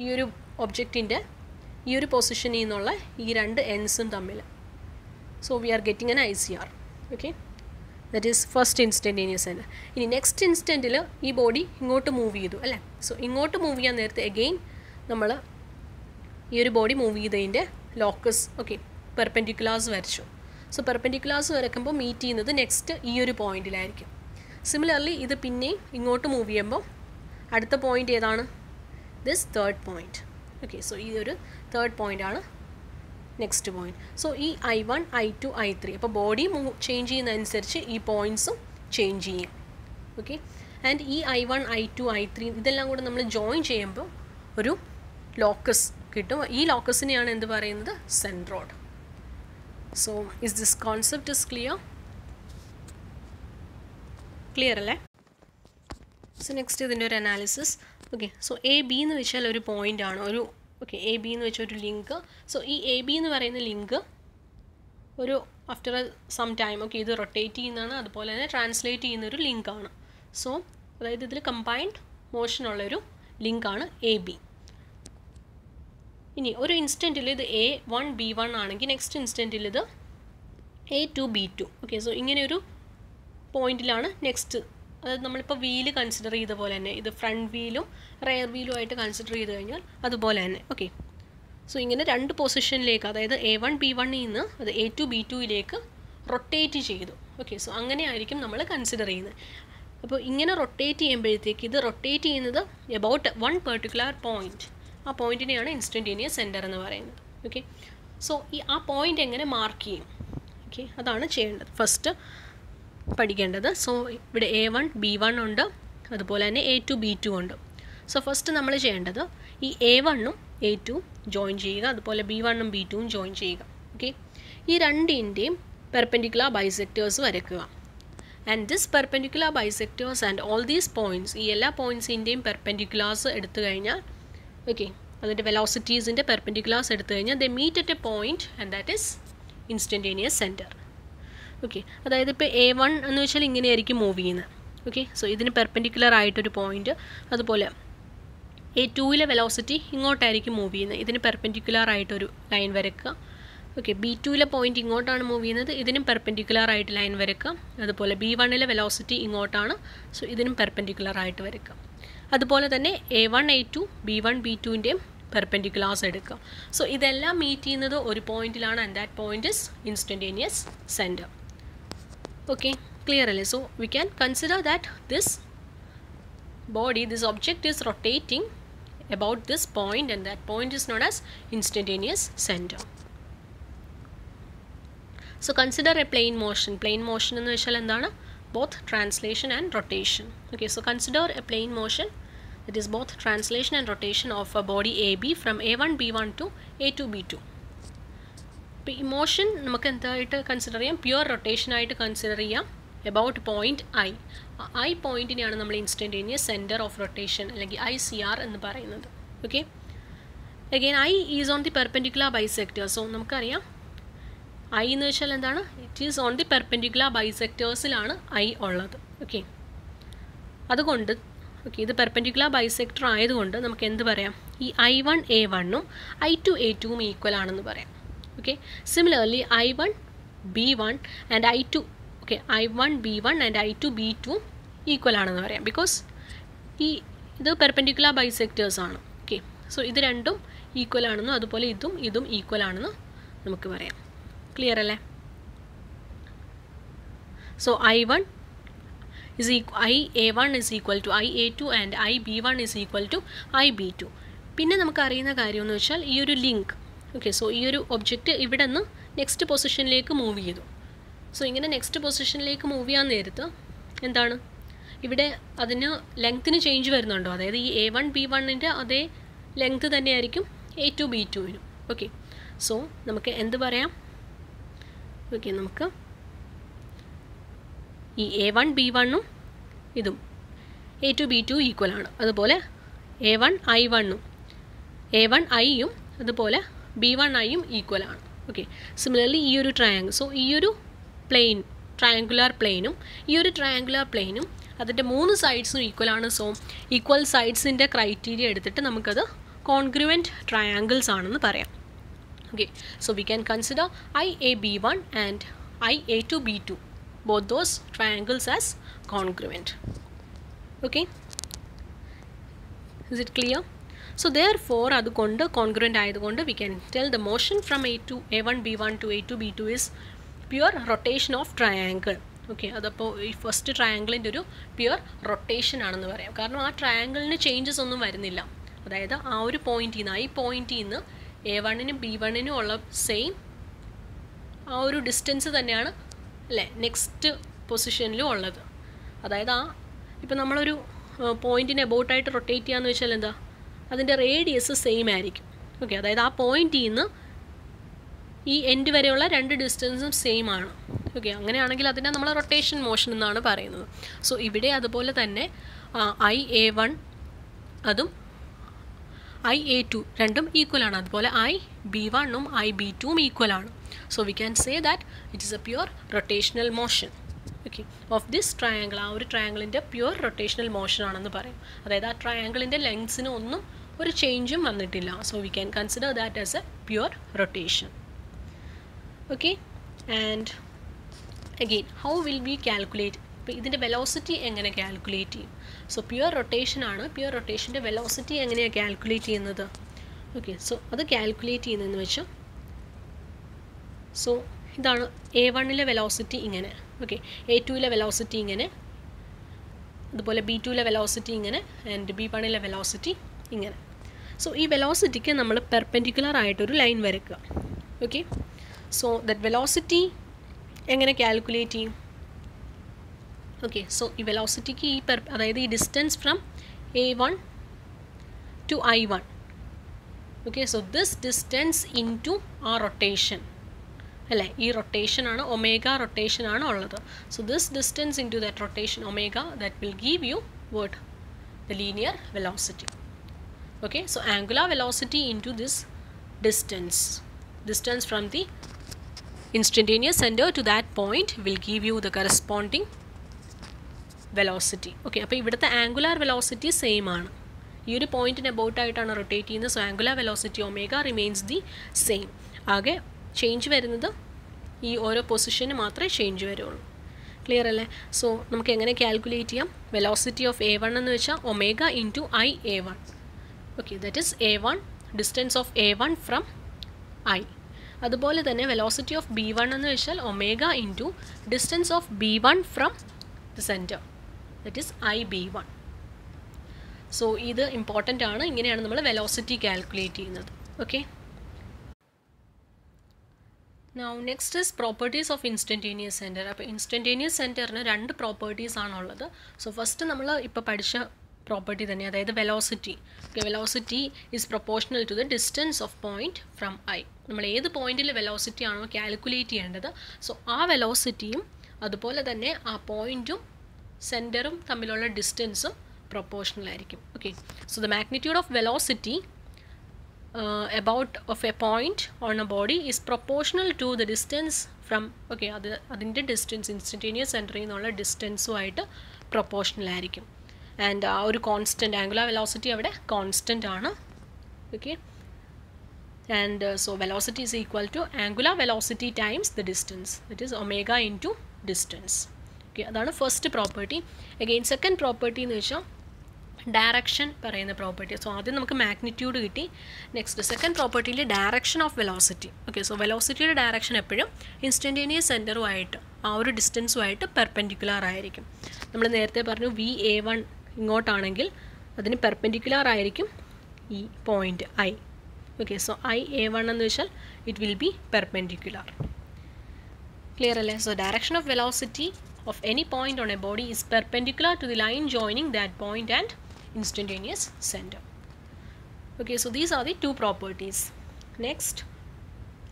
ഈ ഒരു ഒബ്ജക്റ്റിൻ്റെ ഈ ഒരു പൊസിഷനിൽ നിന്നുള്ള ഈ രണ്ട് എൻസും തമ്മിൽ. So we are getting N ICR. Okay, that is first instantaneous centre. ഇനി നെക്സ്റ്റ് ഇൻസ്റ്റൻറ്റിൽ ഈ ബോഡി ഇങ്ങോട്ട് മൂവ് ചെയ്തു അല്ലേ. സോ ഇങ്ങോട്ട് മൂവ് ചെയ്യാൻ നേരത്തെ എഗെയിൻ നമ്മൾ ഈ ഒരു ബോഡി മൂവ് ചെയ്തതിൻ്റെ ലോക്കസ് ഓക്കെ പെർപെൻഡിക്കുലാർസ് വരച്ചു. സോ പെർപെൻഡിക്കുലാർസ് വരയ്ക്കുമ്പോൾ മീറ്റ് ചെയ്യുന്നത് നെക്സ്റ്റ് ഈ ഒരു പോയിൻറ്റിലായിരിക്കും. സിമിലർലി ഇത് പിന്നെയും ഇങ്ങോട്ട് മൂവ് ചെയ്യുമ്പോൾ അടുത്ത പോയിൻ്റ് ഏതാണ്? This third point. Okay, so ഈ ഒരു തേർഡ് പോയിൻ്റാണ് നെക്സ്റ്റ് പോയിൻറ്റ്. സോ ഈ I1 I2 I3 അപ്പോൾ ബോഡി ചേഞ്ച് ചെയ്യുന്നതനുസരിച്ച് ഈ പോയിൻറ്റ്സും ചേഞ്ച് ചെയ്യും. ഓക്കെ, ആൻഡ് ഈ I1 I2 I3 ഇതെല്ലാം കൂടെ നമ്മൾ ജോയിൻ ചെയ്യുമ്പോൾ ഒരു ലോക്കസ് കിട്ടും. ഈ ലോക്കസിനെയാണ് എന്ത് പറയുന്നത്? സെൻട്രോഡ്. So is this concept is clear അല്ലേ? സോ നെക്സ്റ്റ് ഇതിൻ്റെ ഒരു അനാലിസിസ്. ഓക്കെ, സോ AB എന്ന് വെച്ചാൽ ഒരു പോയിൻ്റ് ആണ്, ഒരു ഓക്കെ AB എന്ന് വെച്ചാൽ ഒരു ലിങ്ക്. സോ ഈ AB എന്ന് പറയുന്ന ലിങ്ക് ഒരു ആഫ്റ്റർ സം ടൈം ഓക്കെ ഇത് റൊട്ടേറ്റ് ചെയ്യുന്നതാണ്, അതുപോലെ തന്നെ ട്രാൻസ്ലേറ്റ് ചെയ്യുന്നൊരു ലിങ്കാണ്. സോ അതായത് ഇതിൽ കമ്പൈൻഡ് മോഷനുള്ളൊരു ലിങ്കാണ് AB. ഇനി ഒരു ഇൻസ്റ്റൻറ്റിൽ ഇത് A1 B1 ആണെങ്കിൽ നെക്സ്റ്റ് ഇൻസ്റ്റൻറ്റിൽ ഇത് A2 B2. ഓക്കെ, സോ ഇങ്ങനെയൊരു പോയിന്റിലാണ് നെക്സ്റ്റ്, അതായത് നമ്മളിപ്പോൾ വീല് കൺസിഡർ ചെയ്ത പോലെ തന്നെ ഇത് ഫ്രണ്ട് വീലും റെയർ വീലും ആയിട്ട് കൺസിഡർ ചെയ്ത് കഴിഞ്ഞാൽ അതുപോലെ തന്നെ. ഓക്കെ, സോ ഇങ്ങനെ രണ്ട് പൊസിഷനിലേക്ക്, അതായത് A1 B1 നിന്ന് അത് A2 B2യിലേക്ക് റൊട്ടേറ്റ് ചെയ്തു. ഓക്കെ, സോ അങ്ങനെ ആയിരിക്കും നമ്മൾ കൺസിഡർ ചെയ്യുന്നത്. അപ്പോൾ ഇങ്ങനെ റൊട്ടേറ്റ് ചെയ്യുമ്പോഴത്തേക്ക് ഇത് റൊട്ടേറ്റ് ചെയ്യുന്നത് എബൌട്ട് വൺ പെർട്ടിക്കുലർ പോയിൻറ്റ്, ആ പോയിൻറ്റിനെയാണ് ഇൻസ്റ്റൻറ്റേനിയസ് സെൻറ്റർ എന്ന് പറയുന്നത്. ഓക്കെ, സോ ആ പോയിൻ്റ് എങ്ങനെ മാർക്ക് ചെയ്യും? ഓക്കെ, അതാണ് ചെയ്യേണ്ടത്, ഫസ്റ്റ് പഠിക്കേണ്ടത്. സോ ഇവിടെ A1 B1 ഉണ്ട്, അതുപോലെ തന്നെ A2 B2 ഉണ്ട്. സോ ഫസ്റ്റ് നമ്മൾ ചെയ്യേണ്ടത് ഈ A1ഉം A2 ജോയിൻ ചെയ്യുക, അതുപോലെ B1ഉം B2ഉം ജോയിൻ ചെയ്യുക. ഓക്കെ, ഈ രണ്ടിൻ്റെയും പെർപെൻഡിക്കുലർ ബൈസെക്ടേഴ്സ് വരയ്ക്കുക. And this perpendicular bisectors and all these points, ഈ എല്ലാ പോയിൻറ്റ്സിൻ്റെയും പെർപെൻഡിക്കുലേഴ്സ് എടുത്തു കഴിഞ്ഞാൽ, ഓക്കെ, അതിൻ്റെ വെലോസിറ്റീസിൻ്റെ പെർപെൻഡിക്കുലേഴ്സ് എടുത്തു കഴിഞ്ഞാൽ they meet at a point and that is instantaneous centre. Okay, അതായത് ഇപ്പോൾ A1 എന്ന് വെച്ചാൽ ഇങ്ങനെയായിരിക്കും മൂവ് ചെയ്യുന്നത്. ഓക്കെ, സോ ഇതിന് പെർപെൻഡിക്കുലർ ആയിട്ടൊരു പോയിൻറ്റ്, അതുപോലെ A2യിലെ വെലോസിറ്റി ഇങ്ങോട്ടായിരിക്കും മൂവ് ചെയ്യുന്നത്, ഇതിന് പെർപെൻഡിക്കുലർ ആയിട്ടൊരു ലൈൻ വരയ്ക്കുക. ഓക്കെ, B2യിലെ പോയിൻറ്റ് ഇങ്ങോട്ടാണ് മൂവ് ചെയ്യുന്നത്, ഇതിനും പെർപെൻഡിക്കുലർ ആയിട്ട് ലൈൻ വരയ്ക്കുക. അതുപോലെ B1ലെ വെലോസിറ്റി ഇങ്ങോട്ടാണ്, സോ ഇതിനും പെർപെൻഡിക്കുലർ ആയിട്ട് വരയ്ക്കുക. അതുപോലെ തന്നെ A1 A2 B1 B2ൻ്റെയും പെർപെൻഡിക്കുലേഴ്സ് എടുക്കുക. സോ ഇതെല്ലാം മീറ്റ് ചെയ്യുന്നത് ഒരു പോയിൻറ്റിലാണ്, and that point is instantaneous centre. Okay, clear അല്ലേ? So we can consider that this body, this object is rotating about this point, and that point is known as instantaneous center. So consider a plane motion. Plane motion എന്ന് വെച്ചാൽ എന്താണ്? Both translation and rotation. Okay, so consider a plane motion that is both translation and rotation of a body AB from A1 B1 to A2 B2. ഇപ്പോൾ ഈ motion നമുക്ക് എന്തായിട്ട് consider ചെയ്യാം? Pure rotation ആയിട്ട് consider ചെയ്യാം about point I. I പോയിൻറ്റിനെയാണ് നമ്മൾ instantaneous centre of rotation അല്ലെങ്കിൽ ICR എന്ന് പറയുന്നത്. Okay, again I is on the perpendicular bisector. So നമുക്കറിയാം I എന്ന് വെച്ചാൽ എന്താണ്? It is on the perpendicular ബൈസെക്ടേഴ്സിലാണ് I ഉള്ളത്. ഓക്കെ, അതുകൊണ്ട് ഓക്കെ ഇത് പെർപെൻഡിക്കുലർ ബൈസെക്ടർ ആയതുകൊണ്ട് നമുക്ക് എന്ത് പറയാം? ഈ I1 A1ഉം I2 A2ഉം ഈക്വൽ ആണെന്ന് പറയാം. Okay, similarly I1 B1 and I2 okay I1 B1 and I2 B2 equal ആണെന്ന് പറയാം, ബിക്കോസ് ഇത് പെർപെൻഡിക്കുലർ ബൈസെക്ടേഴ്സ് ആണ്. ഓക്കെ, സോ ഇത് രണ്ടും ഈക്വൽ ആണെന്നും അതുപോലെ ഇതും ഈക്വൽ ആണെന്ന് നമുക്ക് പറയാം. ക്ലിയർ അല്ലേ? So I1 A1 is equal to IA2 and IB1 is equal to IB2. പിന്നെ നമുക്ക് അറിയുന്ന കാര്യം എന്ന് വെച്ചാൽ ഈ ഒരു ലിങ്ക്, ഓക്കെ, സോ ഈ ഒരു ഒബ്ജക്റ്റ് ഇവിടെ നിന്ന് നെക്സ്റ്റ് പൊസിഷനിലേക്ക് മൂവ് ചെയ്തു. സോ ഇങ്ങനെ നെക്സ്റ്റ് പൊസിഷനിലേക്ക് മൂവ് ചെയ്യാൻ നേരത്ത് എന്താണ് ഇവിടെ അതിന് ലെങ്ത്തിന് ചേഞ്ച് വരുന്നുണ്ടോ? അതായത് ഈ A1 B1ൻ്റെ അതേ ലെങ്ത് തന്നെയായിരിക്കും A2 B2വിനും. ഓക്കെ, സോ നമുക്ക് എന്ത് പറയാം? ഓക്കെ, നമുക്ക് ഈ A1 B1ഉം ഇതും A2 B2 ഈക്വൽ ആണ്. അതുപോലെ A1 I1ഉം A1 Iയും അതുപോലെ B1 Iയും ഈക്വൽ ആണ്. ഓക്കെ, സിമിലർലി ഈ ഒരു ട്രയാങ്കിൾ, സോ ഈ ഒരു പ്ലെയിൻ ട്രയാങ്കുലർ പ്ലെയിനും ഈ ഒരു ട്രയാങ്കുലർ പ്ലെയിനും അതിൻ്റെ 3 സൈഡ്സും ഈക്വൽ ആണ്. സോ ഈക്വൽ സൈഡ്സിൻ്റെ ക്രൈറ്റീരിയ എടുത്തിട്ട് നമുക്കത് കോൺഗ്രുവൻറ്റ് ട്രയാങ്കിൾസ് ആണെന്ന് പറയാം. Okay, so we can consider IAB1 and IA2 B2 both those triangles as congruent. Okay, is it clear? So therefore അതുകൊണ്ട് congruent ആയതുകൊണ്ട് we can tell the motion from A1 B1 to A2 B2 is pure rotation of triangle. Okay, അതപ്പോൾ ഈ first ട്രയാങ്കിളിൻ്റെ ഒരു pure rotation ആണെന്ന് പറയാം. കാരണം ആ ട്രയാങ്കിളിന് changes ഒന്നും വരുന്നില്ല. അതായത് ആ ഒരു പോയിന്റിൽ നിന്ന് ഈ പോയിന്റിൽ നിന്ന് A1നും B1നും ഉള്ള സെയിം ആ ഒരു ഡിസ്റ്റൻസ് തന്നെയാണ് അല്ലേ നെക്സ്റ്റ് പൊസിഷനിലും ഉള്ളത്. അതായത് ഇപ്പം നമ്മളൊരു പോയിൻറ്റിനെ അബൌട്ടായിട്ട് റൊട്ടേറ്റ് ചെയ്യാന്ന് വെച്ചാൽ എന്താ, അതിൻ്റെ റേഡിയസ് സെയിം ആയിരിക്കും. ഓക്കെ, അതായത് ആ പോയിന്റിൽ നിന്ന് ഈ എൻഡ് വരെയുള്ള രണ്ട് ഡിസ്റ്റൻസും സെയിം ആണ്. ഓക്കെ, അങ്ങനെയാണെങ്കിൽ അതിനെ നമ്മൾ റൊട്ടേഷൻ മോഷൻ എന്നാണ് പറയുന്നത്. സോ ഇവിടെ അതുപോലെ തന്നെ IA1 അതും IA2 രണ്ടും ഈക്വൽ ആണ്. അതുപോലെ IB1ഉം IB2ഉം ഈക്വൽ ആണ്. So we can say that it is a pure rotational motion. Okay, of this triangle, ആ ഒരു ട്രയാങ്കിളിൻ്റെ പ്യുവർ റൊട്ടേഷണൽ മോഷൻ ആണെന്ന് പറയും. അതായത് ആ ട്രയാങ്കിളിൻ്റെ ലെങ്സിന് ഒന്നും ഒരു ചേഞ്ചും വന്നിട്ടില്ല. So we can consider that as a pure rotation. Okay, and again how will we calculate? ഇപ്പോൾ ഇതിൻ്റെ വെലോസിറ്റി എങ്ങനെ കാൽക്കുലേറ്റ് ചെയ്യും? സോ പ്യുവർ റൊട്ടേഷൻ ആണ്. പ്യുവർ റൊട്ടേഷൻ്റെ വെലോസിറ്റി എങ്ങനെയാണ് കാൽക്കുലേറ്റ് ചെയ്യുന്നത്? ഓക്കെ, സോ അത് കാൽക്കുലേറ്റ് ചെയ്യുന്നതെന്ന് വെച്ചാൽ, സോ ഇതാണ് A1ലെ വെലോസിറ്റി ഇങ്ങനെ, ഓക്കെ, A2ലെ വെലോസിറ്റി ഇങ്ങനെ, അതുപോലെ B2ലെ വെലോസിറ്റി ഇങ്ങനെ, ആൻഡ് B1ലെ വെലോസിറ്റി ഇങ്ങനെ. സോ ഈ വെലോസിറ്റിക്ക് നമ്മൾ പെർപെൻഡിക്കുലർ ആയിട്ടൊരു ലൈൻ വരയ്ക്കുക. ഓക്കെ, സോ ദറ്റ് വെലോസിറ്റി എങ്ങനെ കാൽക്കുലേറ്റ് ചെയ്യും? ഓക്കെ, സോ ഈ വെലോസിറ്റിക്ക് ഈ അതായത് ഈ distance from A1 to I1. Okay, so this distance into ആ റൊട്ടേഷൻ അല്ലേ, ഈ റൊട്ടേഷനാണ്, ഒമേഗ റൊട്ടേഷനാണ് ഉള്ളത്. So this distance into that rotation omega, that will give you what? The linear velocity. Okay, so angular velocity into this distance from the instantaneous centre to that point will give you the corresponding velocity. Okay, അപ്പോൾ ഇവിടുത്തെ angular velocity same ആണ്. ഈ ഒരു പോയിൻറ്റിന് അബൌട്ടായിട്ടാണ് rotate ചെയ്യുന്നത്. So angular velocity omega remains the same. ആകെ change വരുന്നത് ഈ ഓരോ പൊസിഷന് മാത്രമേ ചേഞ്ച് വരുള്ളൂ. ക്ലിയർ അല്ലേ? സോ നമുക്ക് എങ്ങനെ കാൽക്കുലേറ്റ് ചെയ്യാം? വെലോസിറ്റി ഓഫ് A1 എന്ന് വെച്ചാൽ omega into IA1. Okay, that is A1, distance of A1 from I. അതുപോലെ തന്നെ വെലോസിറ്റി ഓഫ് B1 എന്ന് വെച്ചാൽ omega into distance of B1 from the centre, that is IB1. So ഇത് important ആണ്. ഇങ്ങനെയാണ് നമ്മൾ വെലോസിറ്റി കാൽക്കുലേറ്റ് ചെയ്യുന്നത്. Okay, now next is properties of instantaneous center. അപ്പോൾ ഇൻസ്റ്റൻറ്റേനിയസ് സെൻറ്ററിന് രണ്ട് പ്രോപ്പർട്ടീസ് ആണുള്ളത്. സോ ഫസ്റ്റ് നമ്മൾ ഇപ്പോൾ പഠിച്ച പ്രോപ്പർട്ടി തന്നെ, അതായത് velocity. Velocity is proportional to the distance of point from I. നമ്മൾ ഏത് പോയിൻറ്റിൽ വെലോസിറ്റി ആണോ കാൽക്കുലേറ്റ് ചെയ്യേണ്ടത്, സോ ആ വെലോസിറ്റിയും അതുപോലെ തന്നെ ആ പോയിൻറ്റും സെൻറ്ററും തമ്മിലുള്ള ഡിസ്റ്റൻസും പ്രൊപ്പോർഷണൽ ആയിരിക്കും. Okay, so the magnitude of velocity about of a point on a body is proportional to the distance from, okay, അതിൻ്റെ ഡിസ്റ്റൻസ് ഇൻസ്റ്റൻറ്റേനിയസ് സെൻറ്ററിൽ നിന്നുള്ള ഡിസ്റ്റൻസുമായിട്ട് പ്രൊപ്പോർഷണൽ ആയിരിക്കും. ആൻഡ് ആ ഒരു കോൺസ്റ്റൻറ്റ് ആംഗുലാർ വെലോസിറ്റി അവിടെ കോൺസ്റ്റൻ്റ് ആണ്. Okay, and so velocity is equal to angular velocity times the distance, that is omega into distance. Okay, അതാണ് first property. Again second property എന്ന് വെച്ചാൽ ഡയറക്ഷൻ പറയുന്ന property. So ആദ്യം നമുക്ക് magnitude കിട്ടി. Next second പ്രോപ്പർട്ടിയിൽ direction of velocity. Okay, so വെലോസിറ്റിയുടെ direction എപ്പോഴും ഇൻസ്റ്റൻറ്റേനിയസ് സെൻറ്ററുമായിട്ട് ആ ഒരു ഡിസ്റ്റൻസുമായിട്ട് പെർപെൻഡിക്കുലർ ആയിരിക്കും. നമ്മൾ നേരത്തെ പറഞ്ഞു VA1 ഇങ്ങോട്ടാണെങ്കിൽ അതിന് പെർപെൻഡിക്കുലർ ആയിരിക്കും ഈ point I. Okay, so IA1 എന്ന് വെച്ചാൽ it will be perpendicular. Clear അല്ലേ? So direction of velocity of any point on a body is perpendicular to the line joining that point and instantaneous center. Okay, so these are the two properties. Next,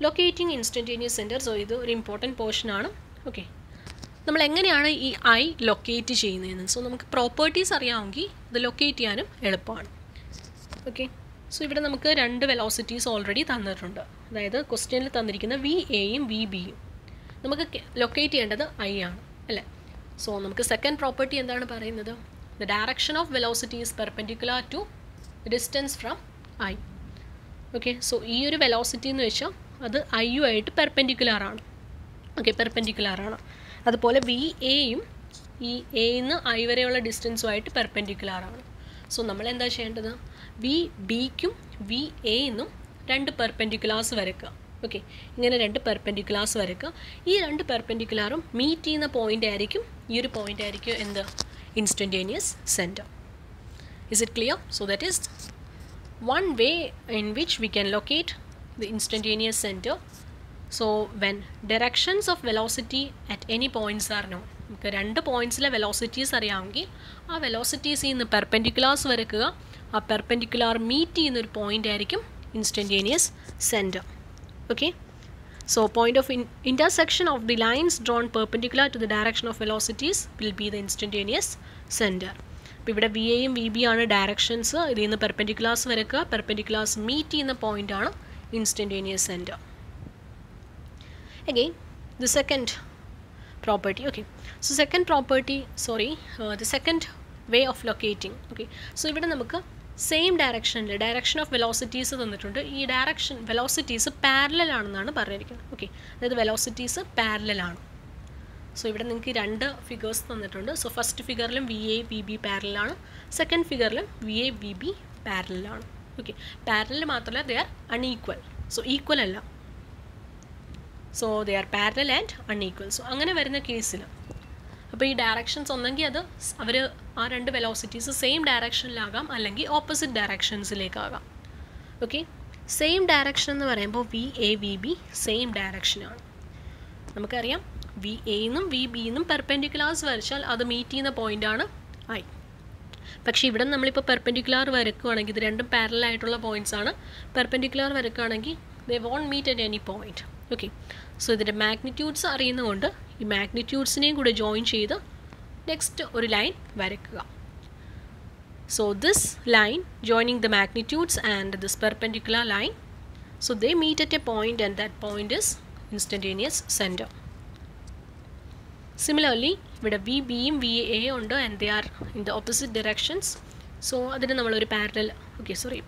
locating instantaneous center. So ഇത് ഒരു important portion ആണ്. Okay, നമ്മൾ എങ്ങനെയാണ് ഈ I locate ചെയ്യുന്നതെന്ന്, so നമുക്ക് properties അറിയാമെങ്കിൽ ഇത് ലൊക്കേറ്റ് ചെയ്യാനും എളുപ്പമാണ്. ഓക്കെ, സോ ഇവിടെ നമുക്ക് രണ്ട് വെലോസിറ്റീസ് ഓൾറെഡി തന്നിട്ടുണ്ട്. അതായത് ക്വസ്റ്റ്യനിൽ തന്നിരിക്കുന്ന VAയും VBയും നമുക്ക് ലൊക്കേറ്റ് ചെയ്യേണ്ടത് I ആണ് അല്ലേ? സോ നമുക്ക് സെക്കൻഡ് പ്രോപ്പർട്ടി എന്താണ് പറയുന്നത്? The direction of velocity is perpendicular to distance from I. Okay, so ഈ ഒരു വെലോസിറ്റി എന്ന് വെച്ചാൽ അത് Iയുമായിട്ട് പെർപെൻഡിക്കുലർ ആണ്. ഓക്കെ, പെർപെൻഡിക്കുലർ ആണ്. അതുപോലെ VAയും ഈ Aന്ന് I വരെയുള്ള ഡിസ്റ്റൻസുമായിട്ട് പെർപെൻഡിക്കുലർ ആണ്. സോ നമ്മൾ എന്താ ചെയ്യേണ്ടത്? VBക്കും VAന്നും രണ്ട് പെർപെൻഡിക്കുലാർസ് വരയ്ക്കുക. ഓക്കെ, ഇങ്ങനെ രണ്ട് പെർപെൻഡിക്കുലാർസ് വരയ്ക്കുക. ഈ രണ്ട് പെർപെൻഡിക്കുലാറും മീറ്റ് ചെയ്യുന്ന പോയിൻ്റ് ആയിരിക്കും, ഈ ഒരു പോയിൻ്റ് ആയിരിക്കും എന്ത്? Instantaneous centre. Is it clear? So that is one way in which we can locate the instantaneous centre. So when directions of velocity at any points R non, നമുക്ക് രണ്ട് പോയിൻറ്റ്സിലെ velocities അറിയാമെങ്കിൽ ആ വെലോസിറ്റീസിൽ നിന്ന് പെർപെൻഡിക്കുലാർസ് വരയ്ക്കുക. ആ പെർപെൻഡിക്കുലാർ മീറ്റ് ചെയ്യുന്നൊരു point ആയിരിക്കും instantaneous centre. Okay, so point of intersection of the lines drawn perpendicular to the direction of velocities will be the instantaneous center. അപ്പോൾ ഇവിടെ VAയും VB ആണ് ഡയറക്ഷൻസ്. ഇതിൽ നിന്ന് പെർപെൻഡിക്കുലാർസ് വരയ്ക്കുക. പെർപെൻഡിക്കുലാർസ് മീറ്റ് ചെയ്യുന്ന പോയിൻ്റ് ആണ് instantaneous centre. Again, the second property. Okay, so second property, the second way of locating. Okay, so ഇവിടെ നമുക്ക് സെയിം ഡയറക്ഷനിൽ ഡയറക്ഷൻ ഓഫ് വെലോസിറ്റീസ് തന്നിട്ടുണ്ട്. ഈ ഡയറക്ഷൻ വെലോസിറ്റീസ് പാരലൽ ആണെന്നാണ് പറഞ്ഞിരിക്കുന്നത്. ഓക്കെ, അതായത് വെലോസിറ്റീസ് പാരലൽ ആണ്. സോ ഇവിടെ നിങ്ങൾക്ക് രണ്ട് ഫിഗേഴ്സ് തന്നിട്ടുണ്ട്. സോ ഫസ്റ്റ് ഫിഗറിലും വി എ വി ബി പാരലാണ്, സെക്കൻഡ് ഫിഗറിലും വി എ വി ബി പാരലാണ്. ഓക്കെ, പാരലൽ മാത്രമല്ല, they are unequal. So equal അല്ല, so they are parallel and unequal. So അങ്ങനെ വരുന്ന കേസിൽ അപ്പോൾ ഈ ഡയറക്ഷൻസ് ഒന്നെങ്കിൽ അത് അവർ ആ രണ്ട് വെലോസിറ്റീസ് സെയിം ഡയറക്ഷനിലാകാം, അല്ലെങ്കിൽ ഓപ്പോസിറ്റ് ഡയറക്ഷൻസിലേക്കാകാം. ഓക്കെ, സെയിം ഡയറക്ഷൻ എന്ന് പറയുമ്പോൾ v a v b same ഡയറക്ഷനാണ്. നമുക്കറിയാം വി എന്നും വി ബിന്നും പെർപെൻഡിക്കുലാർസ് വരച്ചാൽ അത് മീറ്റ് ചെയ്യുന്ന പോയിൻ്റാണ് ഐ. പക്ഷേ ഇവിടെ നമ്മളിപ്പോൾ പെർപെൻഡിക്കുലാർ വരക്കുകയാണെങ്കിൽ ഇത് രണ്ടും പാരലൽ ആയിട്ടുള്ള പോയിൻറ്റ്സ് ആണ്. പെർപെൻഡിക്കുലാർ വരക്കുകയാണെങ്കിൽ they won't meet at any point. Okay, so ഇതിൻ്റെ മാഗ്നിറ്റ്യൂഡ്സ് അറിയുന്നതുകൊണ്ട് ഈ മാഗ്നിറ്റ്യൂഡ്സിനെയും കൂടെ ജോയിൻ ചെയ്ത് നെക്സ്റ്റ് ഒരു ലൈൻ വരയ്ക്കുക. So this line joining the magnitudes and this perpendicular line, so they meet at a point and that point is instantaneous centre. Similarly ഇവിടെ v ബിയും വി എ ഉണ്ട് and they are in the opposite directions. So അതിന് നമ്മളൊരു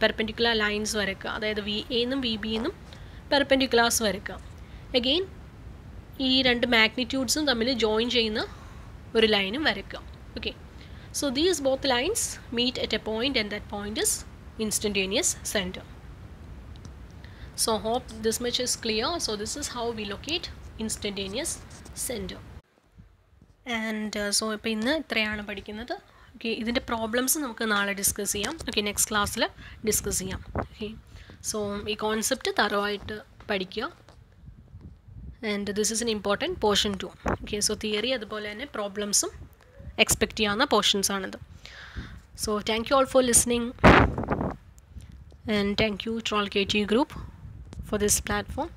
perpendicular lines വരയ്ക്കുക. അതായത് V എന്നും V ബിന്നും പെർപെൻഡിക്കുലാർസ് വരയ്ക്കുക. Again ഈ രണ്ട് മാഗ്നിറ്റ്യൂഡ്സും തമ്മിൽ ജോയിൻ ചെയ്യുന്ന ഒരു ലൈനും വരയ്ക്കുക. Okay, so these both lines meet at a point and that point is instantaneous centre. So hope this much is clear. So this is how we locate instantaneous center. And so ഇപ്പോൾ ഇന്ന് ഇത്രയാണ് പഠിക്കുന്നത്. Okay, ഇതിൻ്റെ problems നമുക്ക് നാളെ discuss ചെയ്യാം. Okay, next ക്ലാസ്സിൽ discuss ചെയ്യാം. ഓക്കെ, സോ ഈ കോൺസെപ്റ്റ് തറവായിട്ട് പഠിക്കുക. And this is an important portion too. Okay, so theory അതുപോലെ തന്നെ പ്രോബ്ലംസും എക്സ്പെക്റ്റ് ചെയ്യാവുന്ന പോർഷൻസാണിത്. So thank you all for listening, and thank you Troll KT Group for this platform.